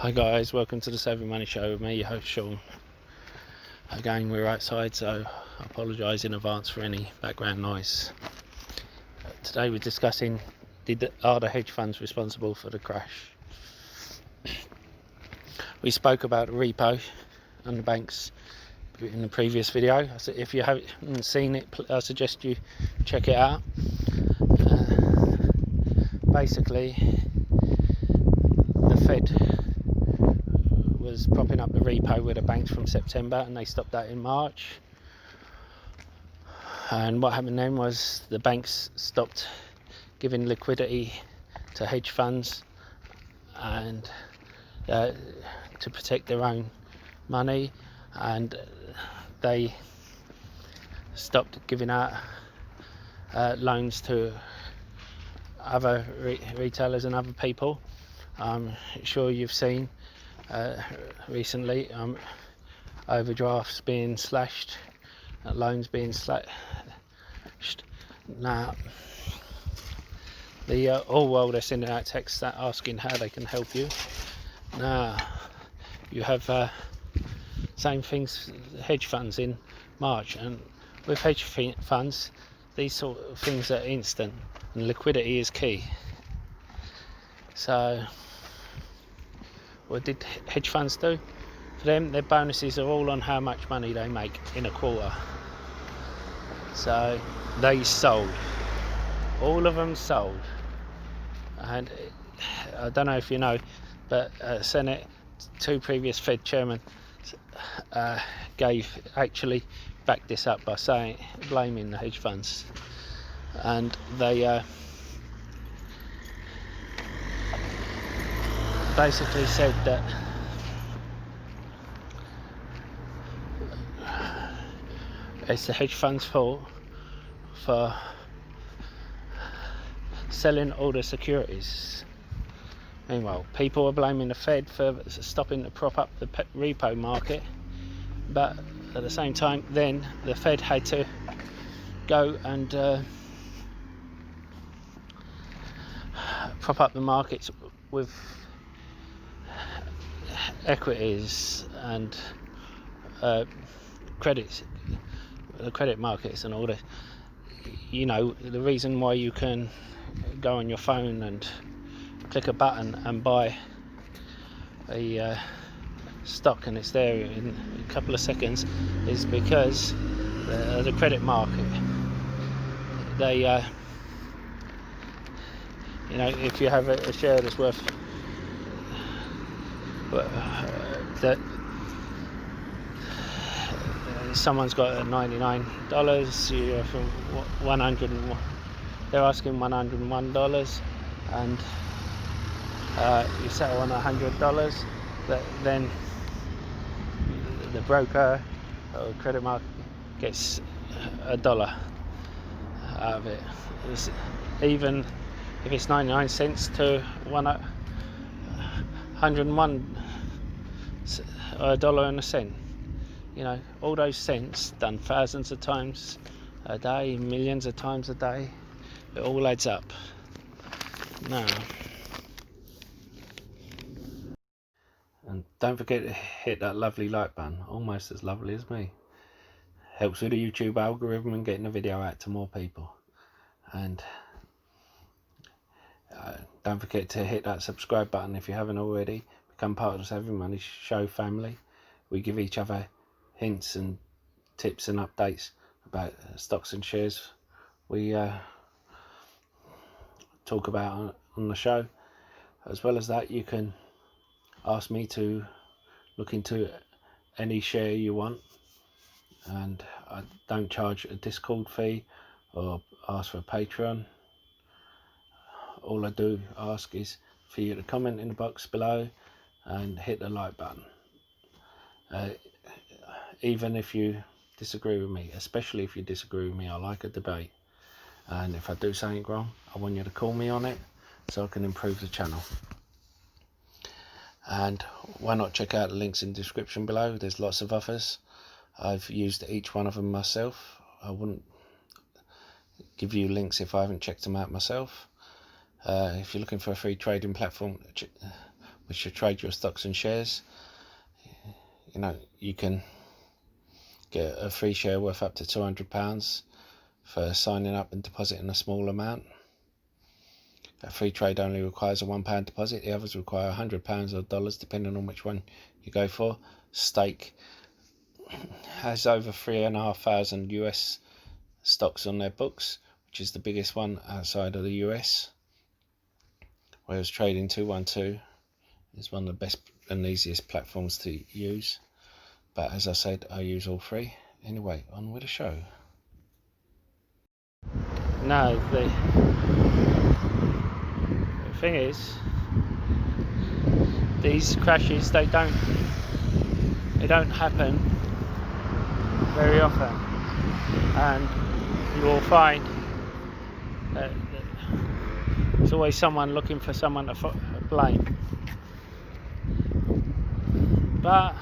Hi guys, welcome to the Saving Money Show with me, your host Sean. Again, we're outside, so I apologise in advance for any background noise. Today we're discussing, are the hedge funds responsible for the crash? We spoke about the repo and the banks in the previous video. So if you haven't seen it, I suggest you check it out. Basically, the Fed was propping up the repo with the banks from September, and they stopped that in March. And what happened then was the banks stopped giving liquidity to hedge funds and to protect their own money, and they stopped giving out loans to other retailers and other people. I'm sure you've seen recently overdrafts being slashed, loans being slashed. Now the all world are sending out texts asking how they can help you. Now you have same things, hedge funds in March, and with hedge funds these sort of things are instant and liquidity is key. So what did hedge funds do? For them, their bonuses are all on how much money they make in a quarter. So they sold, all of them sold. And I don't know if you know, but Senate, two previous Fed chairmen actually backed this up by blaming the hedge funds, and they basically said that it's the hedge funds' fault for selling all the securities. Meanwhile, people are blaming the Fed for stopping to prop up the repo market, but at the same time then the Fed had to go and prop up the markets with equities and credits, the credit markets and all that. You know, the reason why you can go on your phone and click a button and buy a stock and it's there in a couple of seconds is because the credit market, they you know, if you have a share that's worth that someone's got $99, you're from 101, they're asking $101, and you settle on $100, but then the broker or credit market gets $1 out of it. Even if it's 99 cents to $101, $1.01, you know, all those cents done thousands of times a day, millions of times a day, it all adds up. Now, and don't forget to hit that lovely like button, almost as lovely as me. Helps with the YouTube algorithm and getting the video out to more people. And don't forget to hit that subscribe button if you haven't already. Become part of the Saving Money Show family. We give each other hints and tips and updates about stocks and shares we talk about on the show. As well as that, you can ask me to look into any share you want, and I don't charge a Discord fee or ask for a Patreon. All I do ask is for you to comment in the box below and hit the like button. Even if you disagree with me, especially if you disagree with me, I like a debate, and if I do something wrong, I want you to call me on it so I can improve the channel. And why not check out the links in the description below? There's lots of offers. I've used each one of them myself. I wouldn't give you links if I haven't checked them out myself. If you're looking for a free trading platform, which should trade your stocks and shares. You know, you can get a free share worth up to £200 for signing up and depositing a small amount. A free trade only requires a £1 deposit. The others require £100 or dollars, depending on which one you go for. Stake has over 3,500 US stocks on their books, which is the biggest one outside of the US. Whereas Trading 212 is one of the best and easiest platforms to use. But as I said, I use all three. Anyway, on with the show. No, the thing is, these crashes, they don't happen very often, and you will find that there's always someone looking for someone to blame. But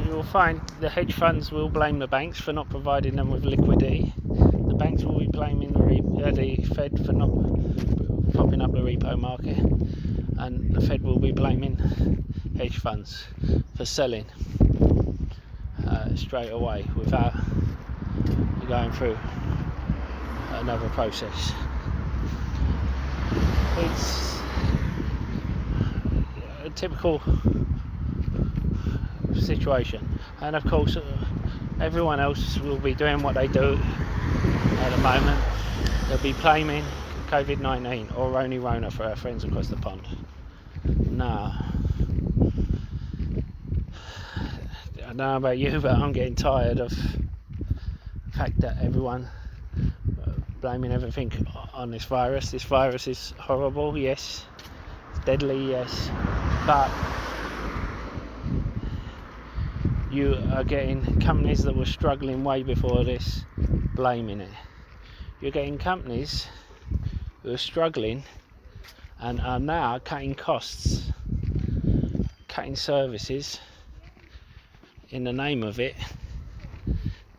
you will find the hedge funds will blame the banks for not providing them with liquidity. The banks will be blaming the Fed for not propping up the repo market, and the Fed will be blaming hedge funds for selling straight away without going through another process. It's a typical situation, and of course everyone else will be doing what they do at the moment. They'll be blaming COVID-19 or Roni Rona for our friends across the pond. Nah, I don't know about you, but I'm getting tired of the fact that everyone blaming everything on this virus. This virus is horrible, yes. It's deadly, yes. But you are getting companies that were struggling way before this blaming it. You're getting companies who are struggling and are now cutting costs, cutting services in the name of it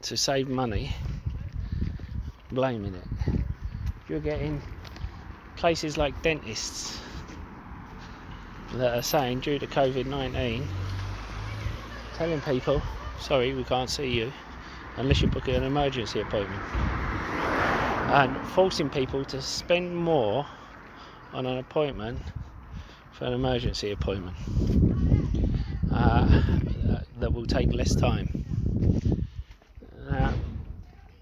to save money, blaming it. You're getting places like dentists that are saying, due to COVID-19, telling people, sorry, we can't see you unless you book an emergency appointment, and forcing people to spend more on an appointment for an emergency appointment that will take less time.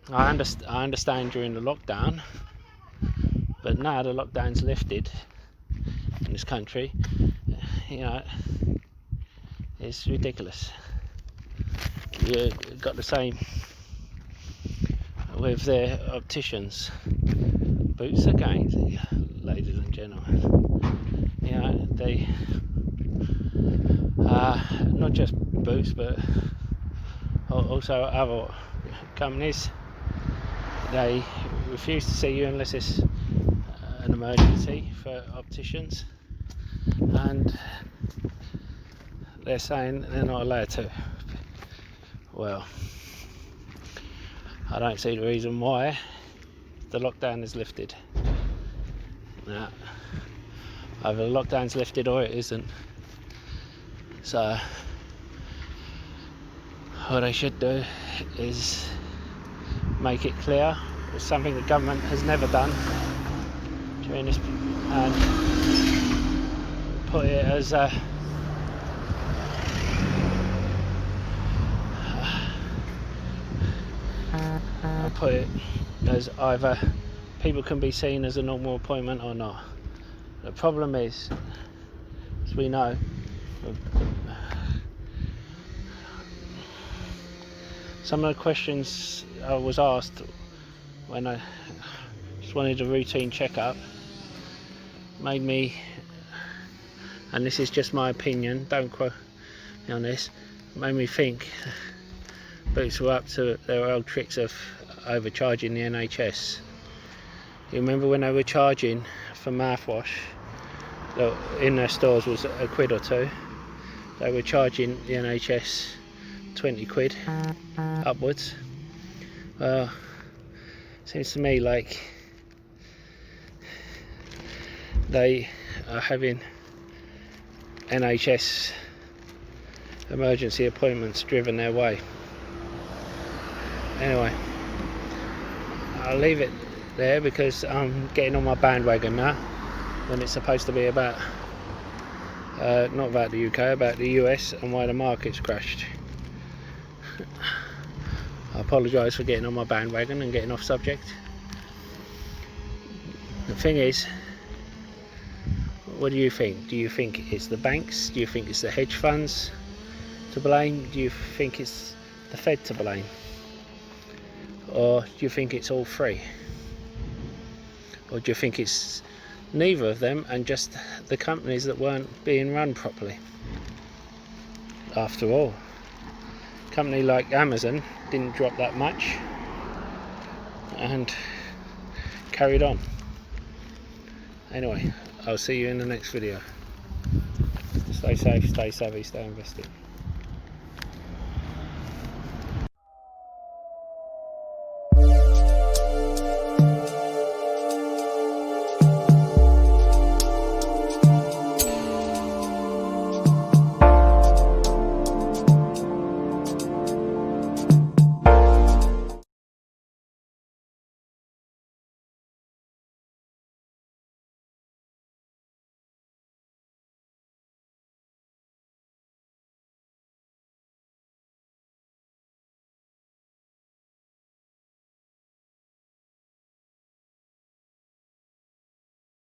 I understand during the lockdown, but now the lockdown's lifted in this country, you know, it's ridiculous. You got the same with their opticians. Boots again, ladies and gentlemen. You know, they not just Boots, but also other companies. They refuse to see you unless it's an emergency for opticians, and they're saying they're not allowed to. Well, I don't see the reason why. The lockdown is lifted. Now, either the lockdown's lifted or it isn't. So what they should do is make it clear. It's something the government has never done during this, and put it as a either people can be seen as a normal appointment or not. The problem is, as we know, some of the questions I was asked when I just wanted a routine checkup made me, and this is just my opinion, don't quote me on this, made me think Boots were up to their old tricks of overcharging the NHS. You remember when they were charging for mouthwash that in their stores was a quid or two? They were charging the NHS 20 quid upwards. Seems to me like they are having NHS emergency appointments driven their way. Anyway, I'll leave it there because I'm getting on my bandwagon now, when it's supposed to be about not about the UK, about the US and why the market's crashed. I apologise for getting on my bandwagon and getting off subject. The thing is, what do you think? Do you think it's the banks? Do you think it's the hedge funds to blame? Do you think it's the Fed to blame? Or do you think it's all three? Or do you think it's neither of them and just the companies that weren't being run properly? After all, a company like Amazon didn't drop that much and carried on. Anyway, I'll see you in the next video. Stay safe, stay savvy, stay invested.